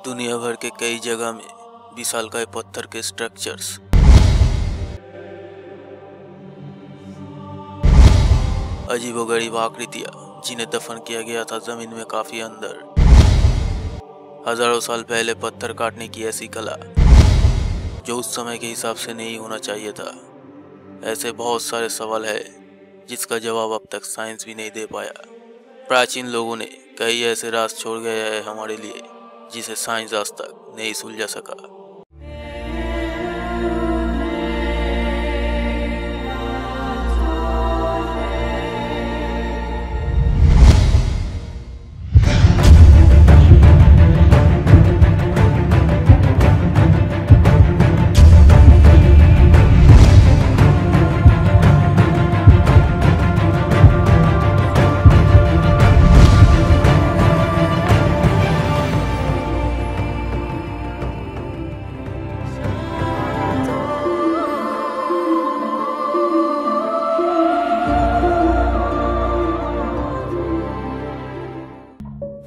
दुनिया भर के कई जगह में विशालकाय पत्थर के स्ट्रक्चर्स, अजीबोगरीब आकृतियां जिन्हें दफन किया गया था जमीन में काफी अंदर। हजारों साल पहले पत्थर काटने की ऐसी कला जो उस समय के हिसाब से नहीं होना चाहिए था। ऐसे बहुत सारे सवाल है जिसका जवाब अब तक साइंस भी नहीं दे पाया। प्राचीन लोगों ने कई ऐसे राज छोड़ गए हैं हमारे लिए जिसे साइंस आज तक नहीं सुलझा सका।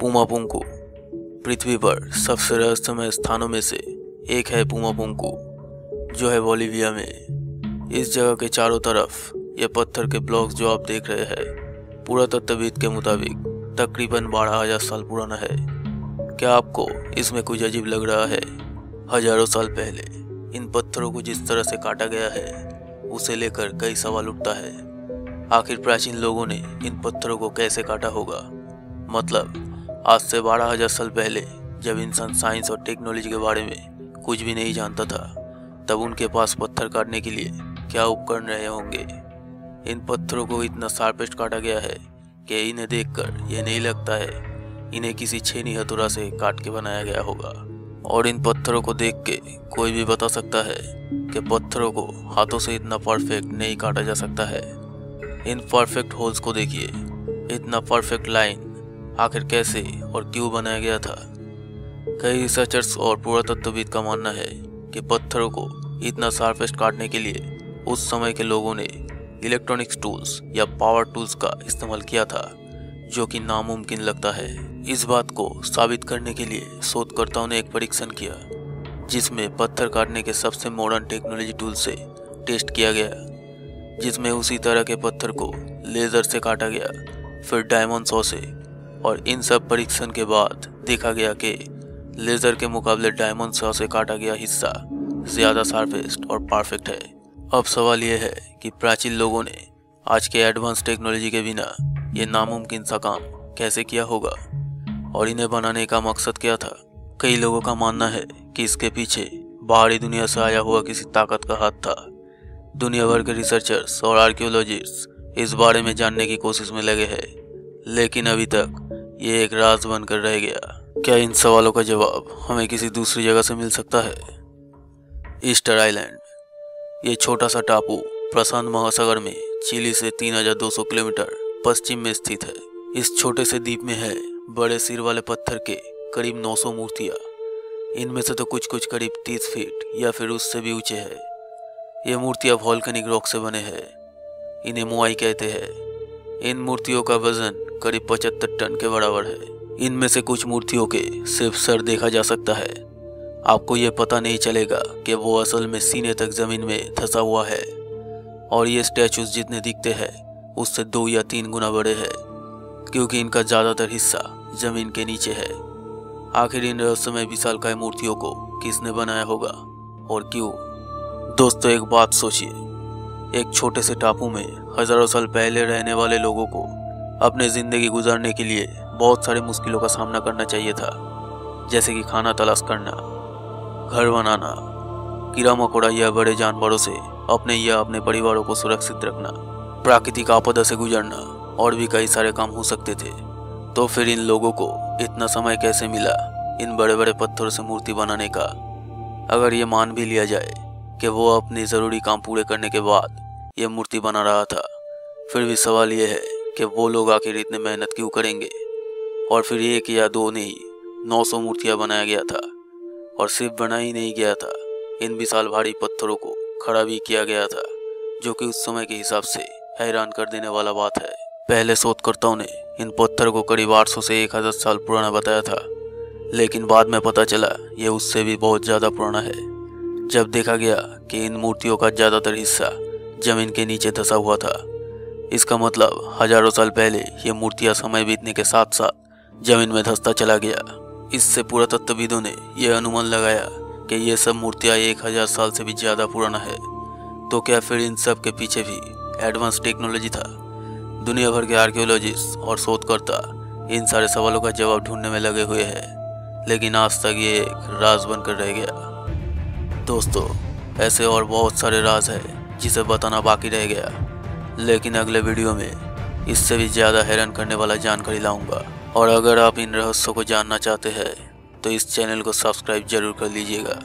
पुमापुंकु पृथ्वी पर सबसे रहस्यमय स्थानों में से एक है। पुमापुंकु जो है बोलिविया में। इस जगह के चारों तरफ ये पत्थर के ब्लॉक्स जो आप देख रहे हैं पुरातत्वविद के मुताबिक तकरीबन 12,000 साल पुराना है। क्या आपको इसमें कुछ अजीब लग रहा है? हजारों साल पहले इन पत्थरों को जिस तरह से काटा गया है उसे लेकर कई सवाल उठता है। आखिर प्राचीन लोगों ने इन पत्थरों को कैसे काटा होगा? मतलब आज से 12,000 साल पहले जब इंसान साइंस और टेक्नोलॉजी के बारे में कुछ भी नहीं जानता था तब उनके पास पत्थर काटने के लिए क्या उपकरण रहे होंगे। इन पत्थरों को इतना शार्पेस्ट काटा गया है कि इन्हें देखकर यह नहीं लगता है इन्हें किसी छेनी हथौड़ा से काट के बनाया गया होगा। और इन पत्थरों को देख के कोई भी बता सकता है कि पत्थरों को हाथों से इतना परफेक्ट नहीं काटा जा सकता है। इन परफेक्ट होल्स को देखिए, इतना परफेक्ट लाइन आखिर कैसे और क्यों बनाया गया था? कई रिसर्चर्स और पुरातत्वविद का मानना है कि पत्थरों को इतना शार्पेस्ट काटने के लिए उस समय के लोगों ने इलेक्ट्रॉनिक्स टूल्स या पावर टूल्स का इस्तेमाल किया था जो कि नामुमकिन लगता है। इस बात को साबित करने के लिए शोधकर्ताओं ने एक परीक्षण किया जिसमें पत्थर काटने के सबसे मॉडर्न टेक्नोलॉजी टूल से टेस्ट किया गया, जिसमें उसी तरह के पत्थर को लेजर से काटा गया, फिर डायमंड सॉ से। और इन सब परीक्षण के बाद देखा गया कि लेजर के मुकाबले डायमंड सॉ से काटा गया हिस्सा ज़्यादा शार्पेस्ट और परफेक्ट है। अब सवाल यह है कि प्राचीन लोगों ने आज के एडवांस टेक्नोलॉजी के बिना ये नामुमकिन सा काम कैसे किया होगा और इन्हें बनाने का मकसद क्या था? कई लोगों का मानना है कि इसके पीछे बाहरी दुनिया से आया हुआ किसी ताकत का हाथ था। दुनिया भर के रिसर्चर्स और आर्कियोलॉजिस्ट इस बारे में जानने की कोशिश में लगे हैं, लेकिन अभी तक ये एक राज बनकर रह गया। क्या इन सवालों का जवाब हमें किसी दूसरी जगह से मिल सकता है? ईस्टर आइलैंड, ये छोटा सा टापू प्रशांत महासागर में चिली से 3,200 किलोमीटर पश्चिम में स्थित है। इस छोटे से द्वीप में है बड़े सिर वाले पत्थर के करीब 900 मूर्तियाँ। इनमें से तो कुछ करीब 30 फीट या फिर उससे भी ऊंचे हैं। ये मूर्तियाँ वोल्केनिक रॉक से बने हैं। इन्हें मोआई कहते हैं। इन मूर्तियों का वजन करीब 75 टन के बराबर है। इनमें से कुछ मूर्तियों के सिर्फ सर देखा जा सकता है। आपको ये पता नहीं चलेगा कि वो असल में सीने तक जमीन में धंसा हुआ है। और ये स्टैचूज जितने दिखते हैं उससे 2 या 3 गुना बड़े हैं, क्योंकि इनका ज़्यादातर हिस्सा जमीन के नीचे है। आखिर इन रहस्यमय विशालकाय मूर्तियों को किसने बनाया होगा और क्यों? दोस्तों, एक बात सोचिए, एक छोटे से टापू में हजारों साल पहले रहने वाले लोगों को अपने ज़िंदगी गुजारने के लिए बहुत सारी मुश्किलों का सामना करना चाहिए था, जैसे कि खाना तलाश करना, घर बनाना, कीड़ा मकोड़ा या बड़े जानवरों से अपने या अपने परिवारों को सुरक्षित रखना, प्राकृतिक आपदा से गुजरना और भी कई सारे काम हो सकते थे। तो फिर इन लोगों को इतना समय कैसे मिला इन बड़े बड़े पत्थरों से मूर्ति बनाने का? अगर ये मान भी लिया जाए कि वो अपने ज़रूरी काम पूरे करने के बाद ये मूर्ति बना रहा था, फिर भी सवाल ये है कि वो लोग आखिर इतने मेहनत क्यों करेंगे? और फिर 1 या 2 नहीं 900 मूर्तियाँ बनाया गया था। और सिर्फ बना ही नहीं गया था, इन विशाल भारी पत्थरों को खड़ा भी किया गया था, जो कि उस समय के हिसाब से हैरान कर देने वाला बात है। पहले शोधकर्ताओं ने इन पत्थर को करीब 800 से 1000 साल पुराना बताया था, लेकिन बाद में पता चला ये उससे भी बहुत ज़्यादा पुराना है। जब देखा गया कि इन मूर्तियों का ज़्यादातर हिस्सा जमीन के नीचे धंसा हुआ था। इसका मतलब हजारों साल पहले ये मूर्तियाँ समय बीतने के साथ साथ जमीन में धंसता चला गया। इससे पुरातत्वविदों ने यह अनुमान लगाया कि ये सब मूर्तियाँ 1000 साल से भी ज़्यादा पुराना है। तो क्या फिर इन सब के पीछे भी एडवांस टेक्नोलॉजी था? दुनिया भर के आर्कियोलॉजिस्ट और शोधकर्ता इन सारे सवालों का जवाब ढूंढने में लगे हुए हैं, लेकिन आज तक ये एक राज बनकर रह गया। दोस्तों, ऐसे और बहुत सारे राज हैं जिसे बताना बाकी रह गया, लेकिन अगले वीडियो में इससे भी ज़्यादा हैरान करने वाला जानकारी लाऊंगा। और अगर आप इन रहस्यों को जानना चाहते हैं तो इस चैनल को सब्सक्राइब जरूर कर लीजिएगा।